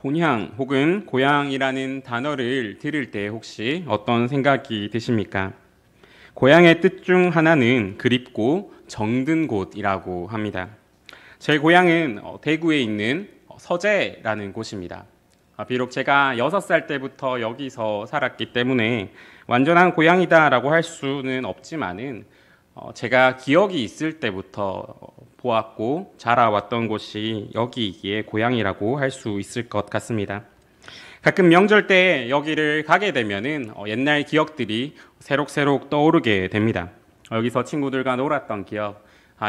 본향 혹은 고향이라는 단어를 들을 때 혹시 어떤 생각이 드십니까? 고향의 뜻 중 하나는 그립고 정든 곳이라고 합니다. 제 고향은 대구에 있는 서재라는 곳입니다. 비록 제가 6살 때부터 여기서 살았기 때문에 완전한 고향이다라고 할 수는 없지만은 제가 기억이 있을 때부터 보았고 자라왔던 곳이 여기이기에 고향이라고 할 수 있을 것 같습니다. 가끔 명절 때 여기를 가게 되면은 옛날 기억들이 새록새록 떠오르게 됩니다. 여기서 친구들과 놀았던 기억,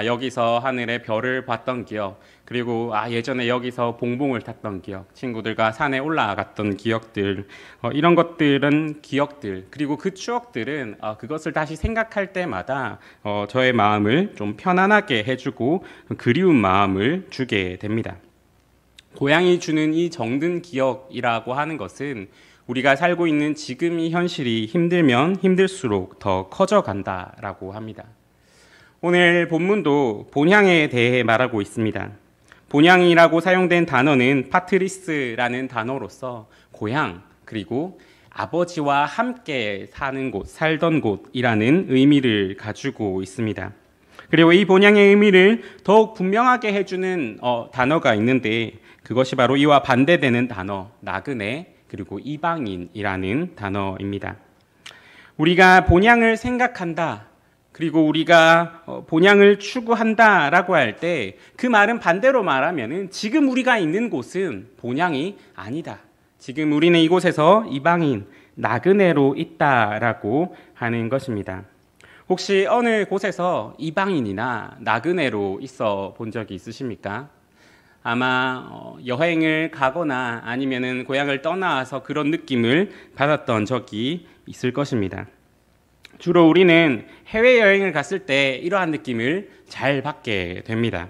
여기서 하늘의 별을 봤던 기억, 그리고 예전에 여기서 봉봉을 탔던 기억, 친구들과 산에 올라갔던 기억들, 이런 것들은 기억들, 그리고 그 추억들은 그것을 다시 생각할 때마다 저의 마음을 좀 편안하게 해주고 그리운 마음을 주게 됩니다. 고향이 주는 이 정든 기억이라고 하는 것은 우리가 살고 있는 지금 이 현실이 힘들면 힘들수록 더 커져간다라고 합니다. 오늘 본문도 본향에 대해 말하고 있습니다. 본향이라고 사용된 단어는 파트리스라는 단어로서 고향 그리고 아버지와 함께 사는 곳, 살던 곳이라는 의미를 가지고 있습니다. 그리고 이 본향의 의미를 더욱 분명하게 해주는 단어가 있는데 그것이 바로 이와 반대되는 단어, 나그네 그리고 이방인이라는 단어입니다. 우리가 본향을 생각한다, 그리고 우리가 본향을 추구한다라고 할 때 그 말은 반대로 말하면은 지금 우리가 있는 곳은 본향이 아니다. 지금 우리는 이곳에서 이방인, 나그네로 있다라고 하는 것입니다. 혹시 어느 곳에서 이방인이나 나그네로 있어 본 적이 있으십니까? 아마 여행을 가거나 아니면은 고향을 떠나서 그런 느낌을 받았던 적이 있을 것입니다. 주로 우리는 해외여행을 갔을 때 이러한 느낌을 잘 받게 됩니다.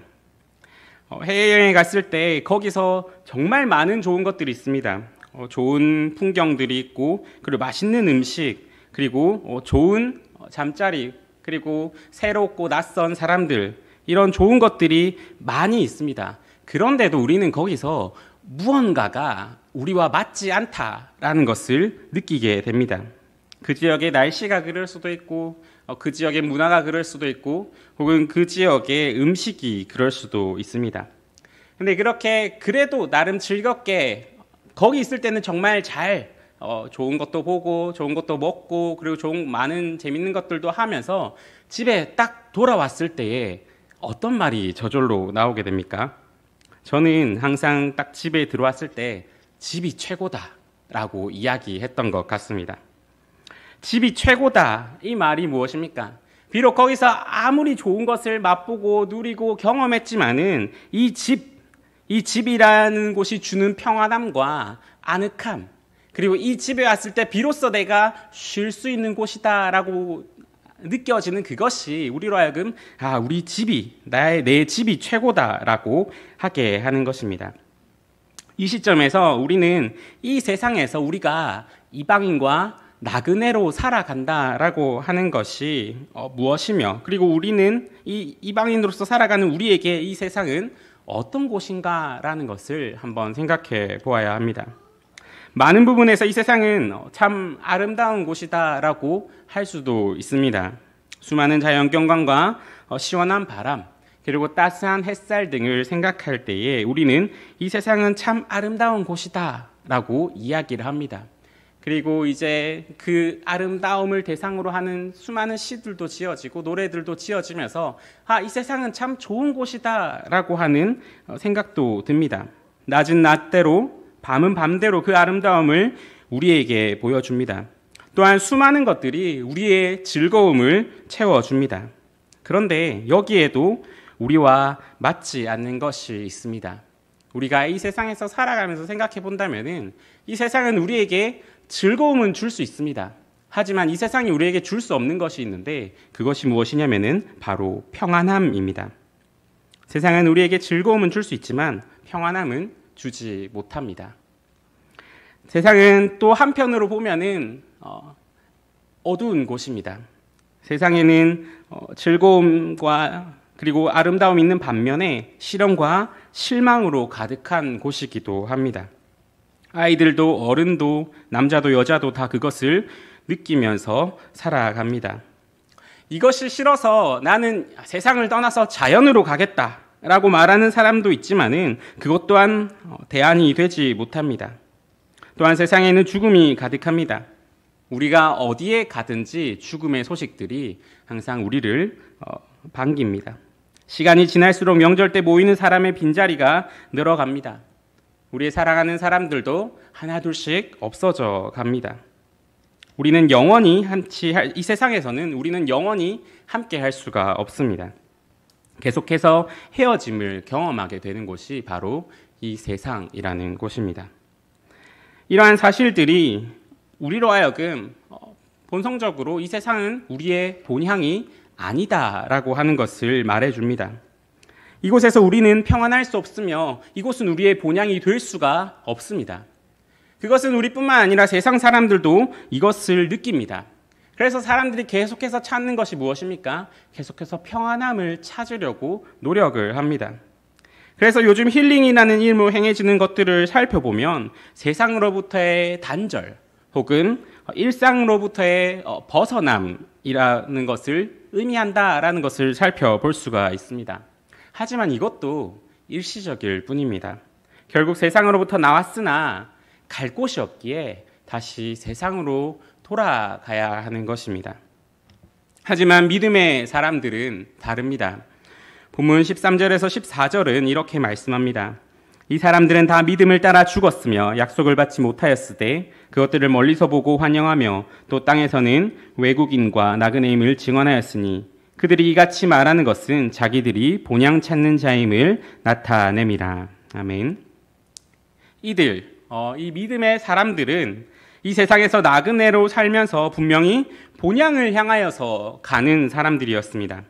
해외여행 갔을 때 거기서 정말 많은 좋은 것들이 있습니다. 좋은 풍경들이 있고, 그리고 맛있는 음식, 그리고 좋은 잠자리, 그리고 새롭고 낯선 사람들, 이런 좋은 것들이 많이 있습니다. 그런데도 우리는 거기서 무언가가 우리와 맞지 않다라는 것을 느끼게 됩니다. 그 지역의 날씨가 그럴 수도 있고, 그 지역의 문화가 그럴 수도 있고, 혹은 그 지역의 음식이 그럴 수도 있습니다. 근데 그렇게 그래도 나름 즐겁게 거기 있을 때는 정말 잘 좋은 것도 보고 좋은 것도 먹고 그리고 좋은 많은 재밌는 것들도 하면서 집에 딱 돌아왔을 때에 어떤 말이 저절로 나오게 됩니까? 저는 항상 딱 집에 들어왔을 때 집이 최고다라고 이야기했던 것 같습니다. 집이 최고다, 이 말이 무엇입니까? 비록 거기서 아무리 좋은 것을 맛보고 누리고 경험했지만은 이 집이라는 곳이 주는 평안함과 아늑함, 그리고 이 집에 왔을 때 비로소 내가 쉴 수 있는 곳이다라고 느껴지는 그것이 우리로 하여금 우리 집이 내 집이 최고다라고 하게 하는 것입니다. 이 시점에서 우리는 이 세상에서 우리가 이방인과 나그네로 살아간다라고 하는 것이 무엇이며, 그리고 우리는 이 이방인으로서 살아가는 우리에게 이 세상은 어떤 곳인가라는 것을 한번 생각해 보아야 합니다. 많은 부분에서 이 세상은 참 아름다운 곳이다라고 할 수도 있습니다. 수많은 자연경관과 시원한 바람, 그리고 따스한 햇살 등을 생각할 때에 우리는 이 세상은 참 아름다운 곳이다라고 이야기를 합니다. 그리고 이제 그 아름다움을 대상으로 하는 수많은 시들도 지어지고 노래들도 지어지면서 이 세상은 참 좋은 곳이다라고 하는 생각도 듭니다. 낮은 낮대로 밤은 밤대로 그 아름다움을 우리에게 보여줍니다. 또한 수많은 것들이 우리의 즐거움을 채워줍니다. 그런데 여기에도 우리와 맞지 않는 것이 있습니다. 우리가 이 세상에서 살아가면서 생각해 본다면은 이 세상은 우리에게 즐거움은 줄 수 있습니다. 하지만 이 세상이 우리에게 줄 수 없는 것이 있는데 그것이 무엇이냐면은 바로 평안함입니다. 세상은 우리에게 즐거움은 줄 수 있지만 평안함은 주지 못합니다. 세상은 또 한편으로 보면은 어두운 곳입니다. 세상에는 즐거움과 그리고 아름다움이 있는 반면에 시련과 실망으로 가득한 곳이기도 합니다. 아이들도 어른도 남자도 여자도 다 그것을 느끼면서 살아갑니다. 이것이 싫어서 나는 세상을 떠나서 자연으로 가겠다라고 말하는 사람도 있지만은 그것 또한 대안이 되지 못합니다. 또한 세상에는 죽음이 가득합니다. 우리가 어디에 가든지 죽음의 소식들이 항상 우리를 반깁니다. 시간이 지날수록 명절 때 모이는 사람의 빈자리가 늘어갑니다. 우리의 사랑하는 사람들도 하나둘씩 없어져 갑니다. 우리는 영원히 이 세상에서는 우리는 영원히 함께 할 수가 없습니다. 계속해서 헤어짐을 경험하게 되는 곳이 바로 이 세상이라는 곳입니다. 이러한 사실들이 우리로 하여금 본성적으로 이 세상은 우리의 본향이 아니다라고 하는 것을 말해줍니다. 이곳에서 우리는 평안할 수 없으며 이곳은 우리의 본향이 될 수가 없습니다. 그것은 우리뿐만 아니라 세상 사람들도 이것을 느낍니다. 그래서 사람들이 계속해서 찾는 것이 무엇입니까? 계속해서 평안함을 찾으려고 노력을 합니다. 그래서 요즘 힐링이라는 일로 행해지는 것들을 살펴보면 세상으로부터의 단절 혹은 일상으로부터의 벗어남이라는 것을 의미한다라는 것을 살펴볼 수가 있습니다. 하지만 이것도 일시적일 뿐입니다. 결국 세상으로부터 나왔으나 갈 곳이 없기에 다시 세상으로 돌아가야 하는 것입니다. 하지만 믿음의 사람들은 다릅니다. 본문 13절에서 14절은 이렇게 말씀합니다. 이 사람들은 다 믿음을 따라 죽었으며 약속을 받지 못하였을 때 그것들을 멀리서 보고 환영하며 또 땅에서는 외국인과 나그네임을 증언하였으니 그들이 이같이 말하는 것은 자기들이 본향 찾는 자임을 나타냅니다. 아멘. 이 믿음의 사람들은 이 세상에서 나그네로 살면서 분명히 본향을 향하여서 가는 사람들이었습니다.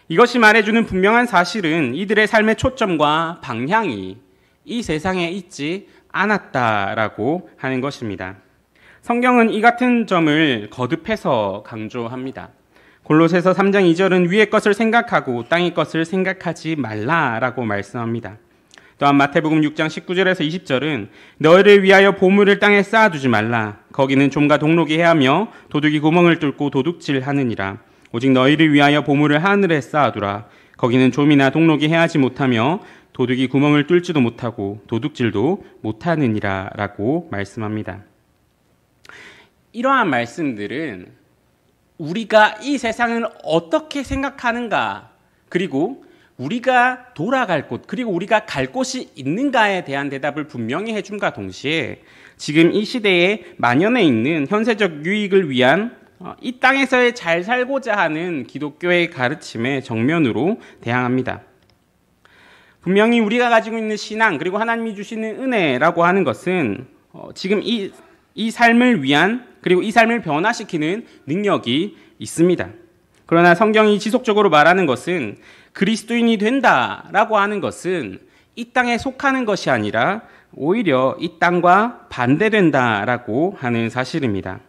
이것이 말해주는 분명한 사실은 이들의 삶의 초점과 방향이 이 세상에 있지 않았다라고 하는 것입니다. 성경은 이 같은 점을 거듭해서 강조합니다. 골로새서 3장 2절은 위의 것을 생각하고 땅의 것을 생각하지 말라라고 말씀합니다. 또한 마태복음 6장 19절에서 20절은 너희를 위하여 보물을 땅에 쌓아두지 말라. 거기는 좀과 동록이 해하며 도둑이 구멍을 뚫고 도둑질하느니라. 오직 너희를 위하여 보물을 하늘에 쌓아두라. 거기는 좀이나 동록이 해하지 못하며 도둑이 구멍을 뚫지도 못하고 도둑질도 못하느니라 라고 말씀합니다. 이러한 말씀들은 우리가 이 세상을 어떻게 생각하는가, 그리고 우리가 돌아갈 곳, 그리고 우리가 갈 곳이 있는가에 대한 대답을 분명히 해줌과 동시에 지금 이 시대에 만연해 있는 현세적 유익을 위한 이 땅에서의 잘 살고자 하는 기독교의 가르침에 정면으로 대항합니다. 분명히 우리가 가지고 있는 신앙, 그리고 하나님이 주시는 은혜라고 하는 것은 지금 이 삶을 위한, 그리고 이 삶을 변화시키는 능력이 있습니다. 그러나 성경이 지속적으로 말하는 것은 그리스도인이 된다라고 하는 것은 이 땅에 속하는 것이 아니라 오히려 이 땅과 반대된다라고 하는 사실입니다.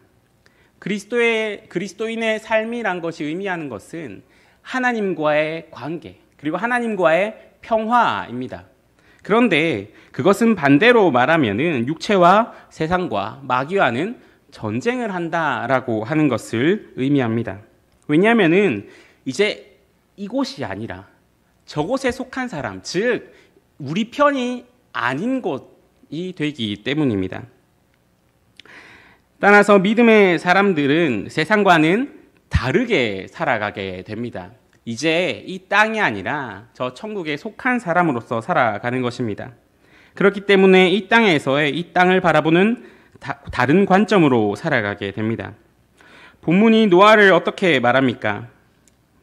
그리스도인의 삶이란 것이 의미하는 것은 하나님과의 관계, 그리고 하나님과의 평화입니다. 그런데 그것은 반대로 말하면은 육체와 세상과 마귀와는 전쟁을 한다라고 하는 것을 의미합니다. 왜냐하면은 이제 이곳이 아니라 저곳에 속한 사람, 즉 우리 편이 아닌 곳이 되기 때문입니다. 따라서 믿음의 사람들은 세상과는 다르게 살아가게 됩니다. 이제 이 땅이 아니라 저 천국에 속한 사람으로서 살아가는 것입니다. 그렇기 때문에 이 땅에서의 이 땅을 바라보는 다른 관점으로 살아가게 됩니다. 본문이 노아를 어떻게 말합니까?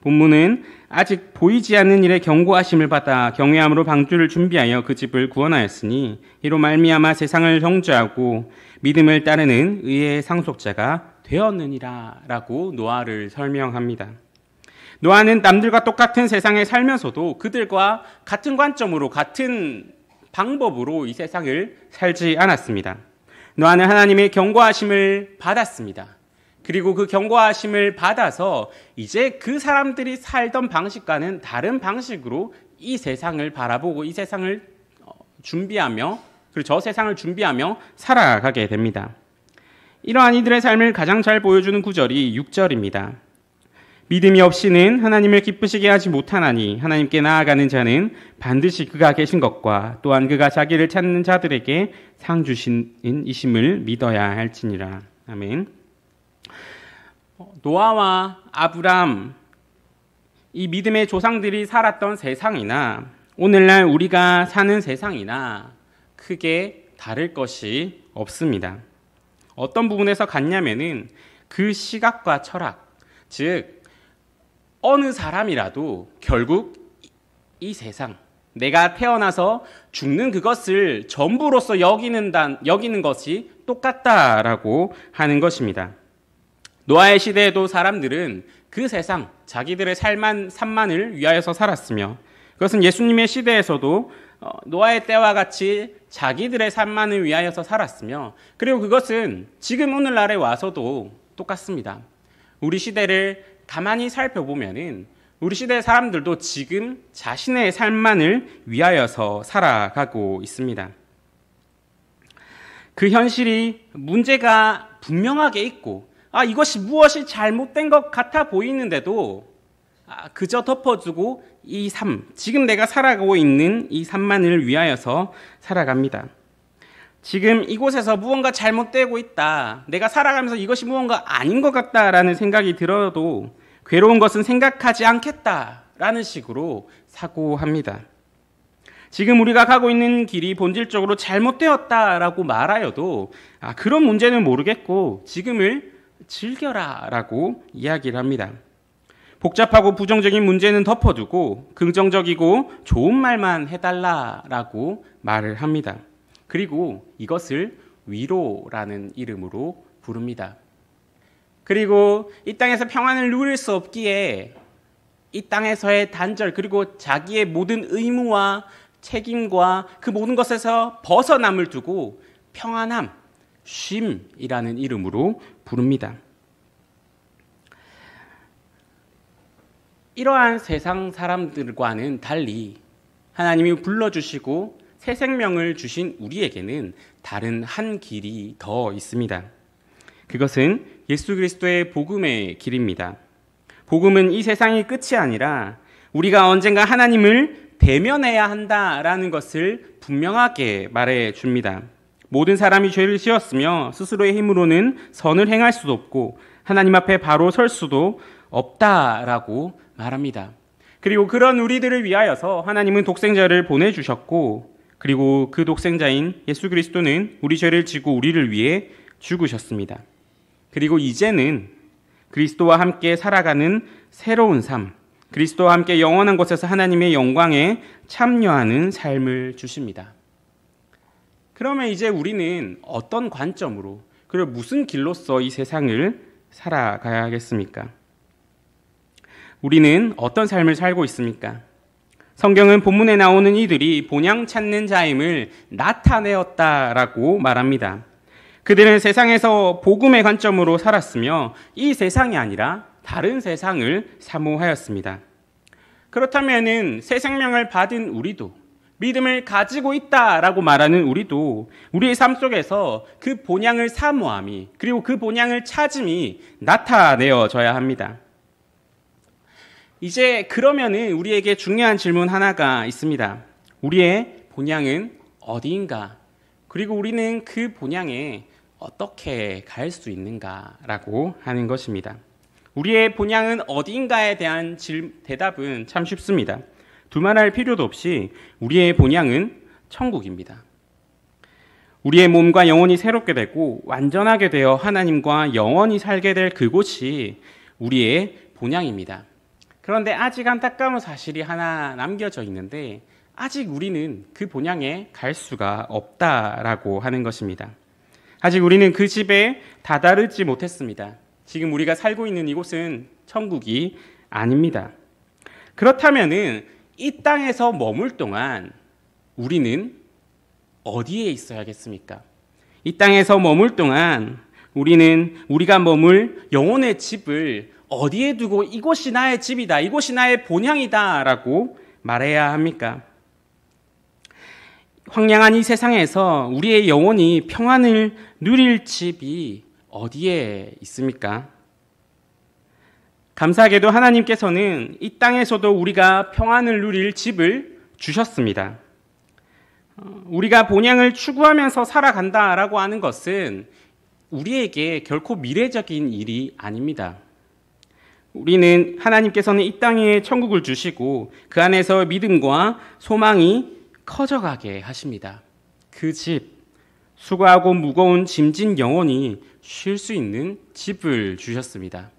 본문은 아직 보이지 않는 일에 경고하심을 받아 경외함으로 방주를 준비하여 그 집을 구원하였으니 이로 말미암아 세상을 정죄하고 믿음을 따르는 의의 상속자가 되었느니라 라고 노아를 설명합니다. 노아는 남들과 똑같은 세상에 살면서도 그들과 같은 관점으로 같은 방법으로 이 세상을 살지 않았습니다. 노아는 하나님의 경고하심을 받았습니다. 그리고 그 경고하심을 받아서 이제 그 사람들이 살던 방식과는 다른 방식으로 이 세상을 바라보고 이 세상을 준비하며 그리고 저 세상을 준비하며 살아가게 됩니다. 이러한 이들의 삶을 가장 잘 보여주는 구절이 6절입니다. 믿음이 없이는 하나님을 기쁘시게 하지 못하나니 하나님께 나아가는 자는 반드시 그가 계신 것과 또한 그가 자기를 찾는 자들에게 상 주신 이심을 믿어야 할지니라. 아멘. 노아와 아브람, 이 믿음의 조상들이 살았던 세상이나 오늘날 우리가 사는 세상이나 크게 다를 것이 없습니다. 어떤 부분에서 같냐면은 그 시각과 철학, 즉 어느 사람이라도 결국 이 세상, 내가 태어나서 죽는 그것을 전부로서 여기는 것이 똑같다라고 하는 것입니다. 노아의 시대에도 사람들은 그 세상, 자기들의 산만을 위하여서 살았으며, 그것은 예수님의 시대에서도 노아의 때와 같이 자기들의 산만을 위하여서 살았으며, 그리고 그것은 지금 오늘날에 와서도 똑같습니다. 우리 시대를 가만히 살펴보면은 우리 시대의 사람들도 지금 자신의 삶만을 위하여서 살아가고 있습니다. 그 현실이 문제가 분명하게 있고, 이것이 무엇이 잘못된 것 같아 보이는데도 그저 덮어두고 이 삶, 지금 내가 살아가고 있는 이 삶만을 위하여서 살아갑니다. 지금 이곳에서 무언가 잘못되고 있다, 내가 살아가면서 이것이 무언가 아닌 것 같다라는 생각이 들어도 괴로운 것은 생각하지 않겠다라는 식으로 사고합니다. 지금 우리가 가고 있는 길이 본질적으로 잘못되었다라고 말하여도 그런 문제는 모르겠고 지금을 즐겨라라고 이야기를 합니다. 복잡하고 부정적인 문제는 덮어두고 긍정적이고 좋은 말만 해달라라고 말을 합니다. 그리고 이것을 위로라는 이름으로 부릅니다. 그리고 이 땅에서 평안을 누릴 수 없기에 이 땅에서의 단절, 그리고 자기의 모든 의무와 책임과 그 모든 것에서 벗어남을 두고 평안함, 쉼이라는 이름으로 부릅니다. 이러한 세상 사람들과는 달리 하나님이 불러주시고 새 생명을 주신 우리에게는 다른 한 길이 더 있습니다. 그것은 예수 그리스도의 복음의 길입니다. 복음은 이 세상이 끝이 아니라 우리가 언젠가 하나님을 대면해야 한다라는 것을 분명하게 말해 줍니다. 모든 사람이 죄를 지었으며 스스로의 힘으로는 선을 행할 수도 없고 하나님 앞에 바로 설 수도 없다라고 말합니다. 그리고 그런 우리들을 위하여서 하나님은 독생자를 보내주셨고, 그리고 그 독생자인 예수 그리스도는 우리 죄를 지고 우리를 위해 죽으셨습니다. 그리고 이제는 그리스도와 함께 살아가는 새로운 삶, 그리스도와 함께 영원한 곳에서 하나님의 영광에 참여하는 삶을 주십니다. 그러면 이제 우리는 어떤 관점으로, 그리고 무슨 길로서 이 세상을 살아가야겠습니까? 우리는 어떤 삶을 살고 있습니까? 성경은 본문에 나오는 이들이 본향 찾는 자임을 나타내었다라고 말합니다. 그들은 세상에서 복음의 관점으로 살았으며 이 세상이 아니라 다른 세상을 사모하였습니다. 그렇다면 새 생명을 받은 우리도, 믿음을 가지고 있다라고 말하는 우리도 우리의 삶 속에서 그 본향을 사모함이, 그리고 그 본향을 찾음이 나타내어져야 합니다. 이제 그러면은 우리에게 중요한 질문 하나가 있습니다. 우리의 본향은 어디인가? 그리고 우리는 그 본향에 어떻게 갈 수 있는가라고 하는 것입니다. 우리의 본향은 어디인가에 대한 대답은 참 쉽습니다. 두말할 필요도 없이 우리의 본향은 천국입니다. 우리의 몸과 영혼이 새롭게 되고 완전하게 되어 하나님과 영원히 살게 될 그곳이 우리의 본향입니다. 그런데 아직 안타까운 사실이 하나 남겨져 있는데 아직 우리는 그 본향에 갈 수가 없다라고 하는 것입니다. 아직 우리는 그 집에 다다르지 못했습니다. 지금 우리가 살고 있는 이곳은 천국이 아닙니다. 그렇다면은 이 땅에서 머물 동안 우리는 어디에 있어야겠습니까? 이 땅에서 머물 동안 우리는 우리가 머물 영혼의 집을 어디에 두고 이곳이 나의 집이다, 이곳이 나의 본향이다 라고 말해야 합니까? 황량한 이 세상에서 우리의 영혼이 평안을 누릴 집이 어디에 있습니까? 감사하게도 하나님께서는 이 땅에서도 우리가 평안을 누릴 집을 주셨습니다. 우리가 본향을 추구하면서 살아간다라고 하는 것은 우리에게 결코 미래적인 일이 아닙니다. 우리는 하나님께서는 이 땅에 천국을 주시고 그 안에서 믿음과 소망이 커져가게 하십니다. 그 집, 수고하고 무거운 짐진 영혼이 쉴 수 있는 집을 주셨습니다.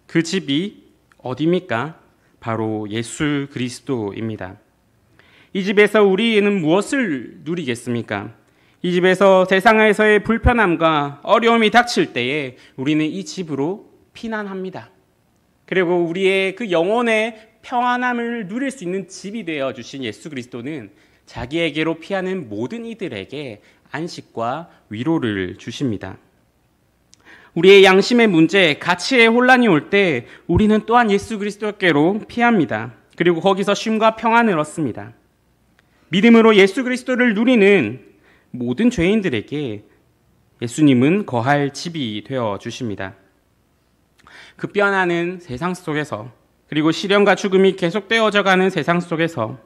그 집이 어디입니까? 바로 예수 그리스도입니다. 이 집에서 우리는 무엇을 누리겠습니까? 이 집에서 세상에서의 불편함과 어려움이 닥칠 때에 우리는 이 집으로 피난합니다. 그리고 우리의 그 영혼의 평안함을 누릴 수 있는 집이 되어 주신 예수 그리스도는 자기에게로 피하는 모든 이들에게 안식과 위로를 주십니다. 우리의 양심의 문제, 가치의 혼란이 올 때 우리는 또한 예수 그리스도께로 피합니다. 그리고 거기서 쉼과 평안을 얻습니다. 믿음으로 예수 그리스도를 누리는 모든 죄인들에게 예수님은 거할 집이 되어 주십니다. 급변하는 세상 속에서, 그리고 시련과 죽음이 계속되어져 가는 세상 속에서,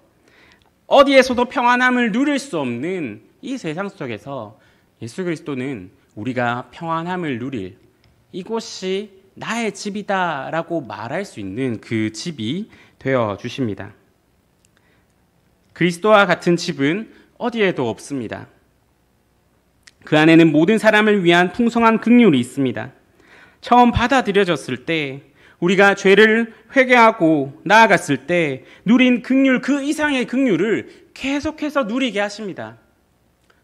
어디에서도 평안함을 누릴 수 없는 이 세상 속에서 예수 그리스도는 우리가 평안함을 누릴 이곳이 나의 집이다라고 말할 수 있는 그 집이 되어 주십니다. 그리스도와 같은 집은 어디에도 없습니다. 그 안에는 모든 사람을 위한 풍성한 긍휼이 있습니다. 처음 받아들여졌을 때, 우리가 죄를 회개하고 나아갔을 때 누린 긍휼, 그 이상의 긍휼을 계속해서 누리게 하십니다.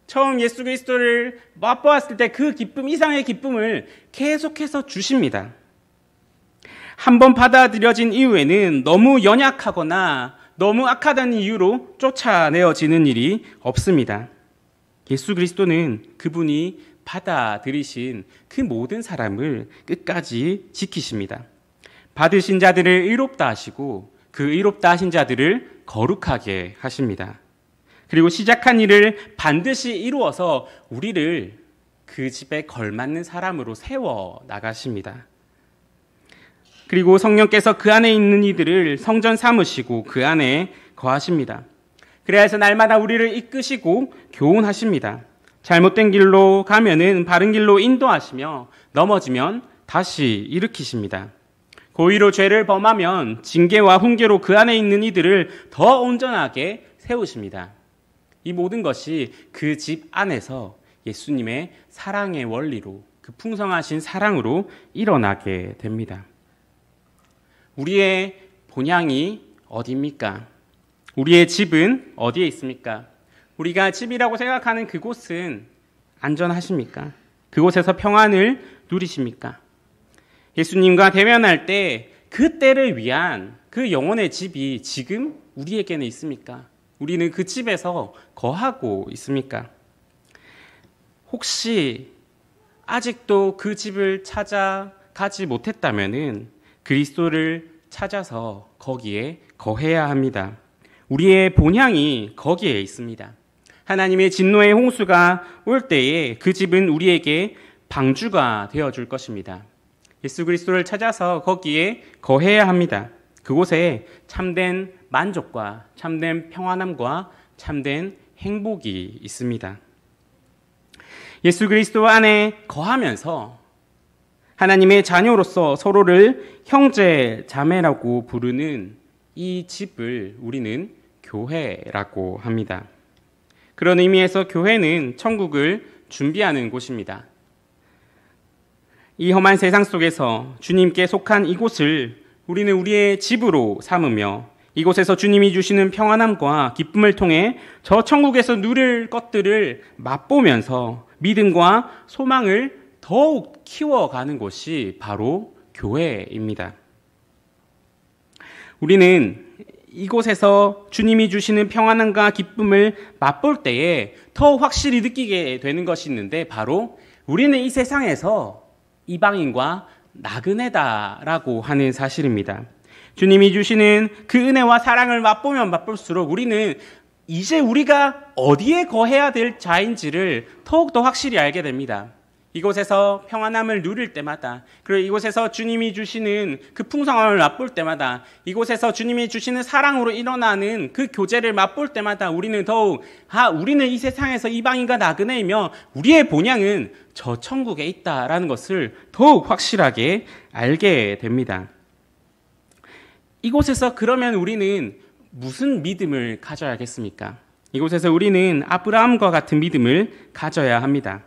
처음 예수 그리스도를 맛보았을 때 그 기쁨 이상의 기쁨을 계속해서 주십니다. 한번 받아들여진 이후에는 너무 연약하거나 너무 악하다는 이유로 쫓아내어지는 일이 없습니다. 예수 그리스도는 그분이 받아들이신 그 모든 사람을 끝까지 지키십니다. 받으신 자들을 의롭다 하시고 그 의롭다 하신 자들을 거룩하게 하십니다. 그리고 시작한 일을 반드시 이루어서 우리를 그 집에 걸맞는 사람으로 세워 나가십니다. 그리고 성령께서 그 안에 있는 이들을 성전 삼으시고 그 안에 거하십니다. 그래서 날마다 우리를 이끄시고 교훈하십니다. 잘못된 길로 가면은 바른 길로 인도하시며 넘어지면 다시 일으키십니다. 고의로 죄를 범하면 징계와 훈계로 그 안에 있는 이들을 더 온전하게 세우십니다. 이 모든 것이 그 집 안에서 예수님의 사랑의 원리로, 그 풍성하신 사랑으로 일어나게 됩니다. 우리의 본향이 어디입니까? 우리의 집은 어디에 있습니까? 우리가 집이라고 생각하는 그곳은 안전하십니까? 그곳에서 평안을 누리십니까? 예수님과 대면할 때 그 때를 위한 그 영혼의 집이 지금 우리에게는 있습니까? 우리는 그 집에서 거하고 있습니까? 혹시 아직도 그 집을 찾아가지 못했다면은 그리스도를 찾아서 거기에 거해야 합니다. 우리의 본향이 거기에 있습니다. 하나님의 진노의 홍수가 올 때에 그 집은 우리에게 방주가 되어줄 것입니다. 예수 그리스도를 찾아서 거기에 거해야 합니다. 그곳에 참된 만족과 참된 평안함과 참된 행복이 있습니다. 예수 그리스도 안에 거하면서 하나님의 자녀로서 서로를 형제, 자매라고 부르는 이 집을 우리는 교회라고 합니다. 그런 의미에서 교회는 천국을 준비하는 곳입니다. 이 험한 세상 속에서 주님께 속한 이곳을 우리는 우리의 집으로 삼으며 이곳에서 주님이 주시는 평안함과 기쁨을 통해 저 천국에서 누릴 것들을 맛보면서 믿음과 소망을 더욱 키워가는 곳이 바로 교회입니다. 우리는 이곳에서 주님이 주시는 평안함과 기쁨을 맛볼 때에 더 확실히 느끼게 되는 것이 있는데, 바로 우리는 이 세상에서 이방인과 나그네다라고 하는 사실입니다. 주님이 주시는 그 은혜와 사랑을 맛보면 맛볼수록 우리는 이제 우리가 어디에 거해야 될 자인지를 더욱더 확실히 알게 됩니다. 이곳에서 평안함을 누릴 때마다, 그리고 이곳에서 주님이 주시는 그 풍성함을 맛볼 때마다, 이곳에서 주님이 주시는 사랑으로 일어나는 그 교제를 맛볼 때마다 우리는 더욱 우리는 이 세상에서 이방인과 나그네이며 우리의 본향은 저 천국에 있다라는 것을 더욱 확실하게 알게 됩니다. 이곳에서 그러면 우리는 무슨 믿음을 가져야겠습니까? 이곳에서 우리는 아브라함과 같은 믿음을 가져야 합니다.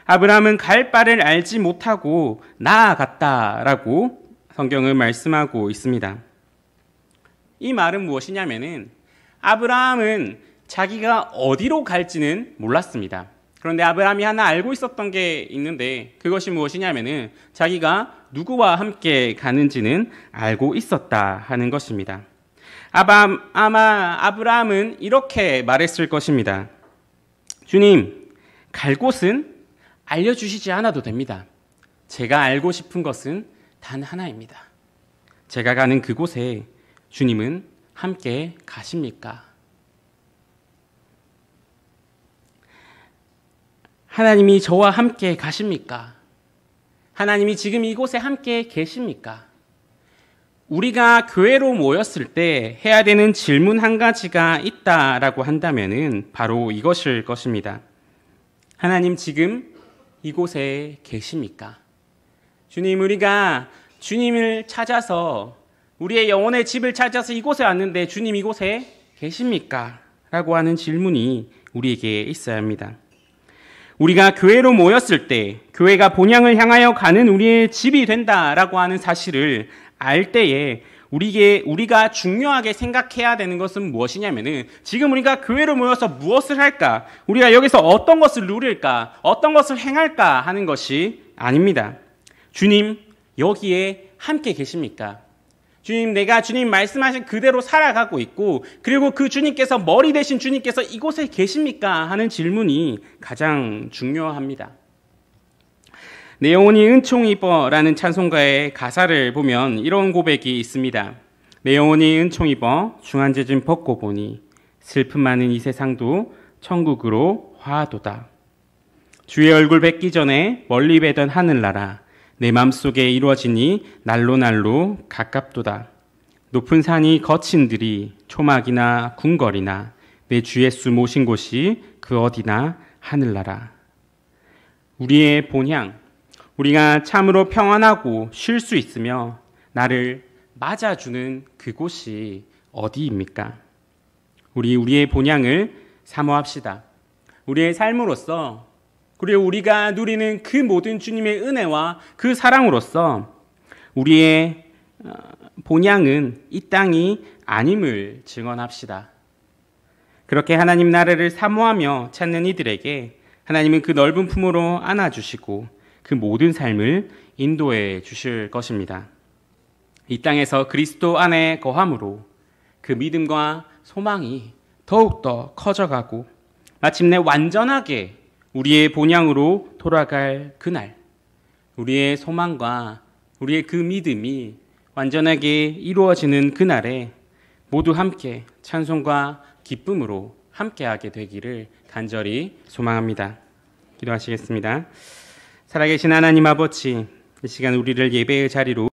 아브라함은 갈 바를 알지 못하고 나아갔다라고 성경은 말씀하고 있습니다. 이 말은 무엇이냐면은 아브라함은 자기가 어디로 갈지는 몰랐습니다. 그런데 아브라함이 하나 알고 있었던 게 있는데 그것이 무엇이냐면은 자기가 누구와 함께 가는지는 알고 있었다 하는 것입니다. 아마 아브라함은 이렇게 말했을 것입니다. 주님, 갈 곳은 알려주시지 않아도 됩니다. 제가 알고 싶은 것은 단 하나입니다. 제가 가는 그곳에 주님은 함께 가십니까? 하나님이 저와 함께 가십니까? 하나님이 지금 이곳에 함께 계십니까? 우리가 교회로 모였을 때 해야 되는 질문 한 가지가 있다라고 한다면은 바로 이것일 것입니다. 하나님 지금 이곳에 계십니까? 주님, 우리가 주님을 찾아서 우리의 영혼의 집을 찾아서 이곳에 왔는데 주님 이곳에 계십니까? 라고 하는 질문이 우리에게 있어야 합니다. 우리가 교회로 모였을 때 교회가 본향을 향하여 가는 우리의 집이 된다라고 하는 사실을 알 때에 우리가 중요하게 생각해야 되는 것은 무엇이냐면은 지금 우리가 교회로 모여서 무엇을 할까? 우리가 여기서 어떤 것을 누릴까? 어떤 것을 행할까? 하는 것이 아닙니다. 주님, 여기에 함께 계십니까? 주님, 내가 주님 말씀하신 그대로 살아가고 있고 그리고 그 주님께서 머리 되신 주님께서 이곳에 계십니까? 하는 질문이 가장 중요합니다. 내 영혼이 은총 입어라는 찬송가의 가사를 보면 이런 고백이 있습니다. 내 영혼이 은총 입어 중한죄짐 벗고 보니 슬픔 많은 이 세상도 천국으로 화하도다. 주의 얼굴 뵙기 전에 멀리 뵈던 하늘나라 내 맘속에 이루어지니 날로 날로 가깝도다. 높은 산이 거친 들이 초막이나 궁궐이나 내 주 예수 모신 곳이 그 어디나 하늘나라. 우리의 본향, 우리가 참으로 평안하고 쉴 수 있으며 나를 맞아주는 그곳이 어디입니까? 우리의 본향을 사모합시다. 우리의 삶으로서 그리고 우리가 누리는 그 모든 주님의 은혜와 그 사랑으로서 우리의 본향은 이 땅이 아님을 증언합시다. 그렇게 하나님 나라를 사모하며 찾는 이들에게 하나님은 그 넓은 품으로 안아주시고 그 모든 삶을 인도해 주실 것입니다. 이 땅에서 그리스도 안에 거함으로 그 믿음과 소망이 더욱더 커져가고 마침내 완전하게 우리의 본향으로 돌아갈 그날, 우리의 소망과 우리의 그 믿음이 완전하게 이루어지는 그날에 모두 함께 찬송과 기쁨으로 함께하게 되기를 간절히 소망합니다. 기도하시겠습니다. 살아계신 하나님 아버지, 이 시간 우리를 예배의 자리로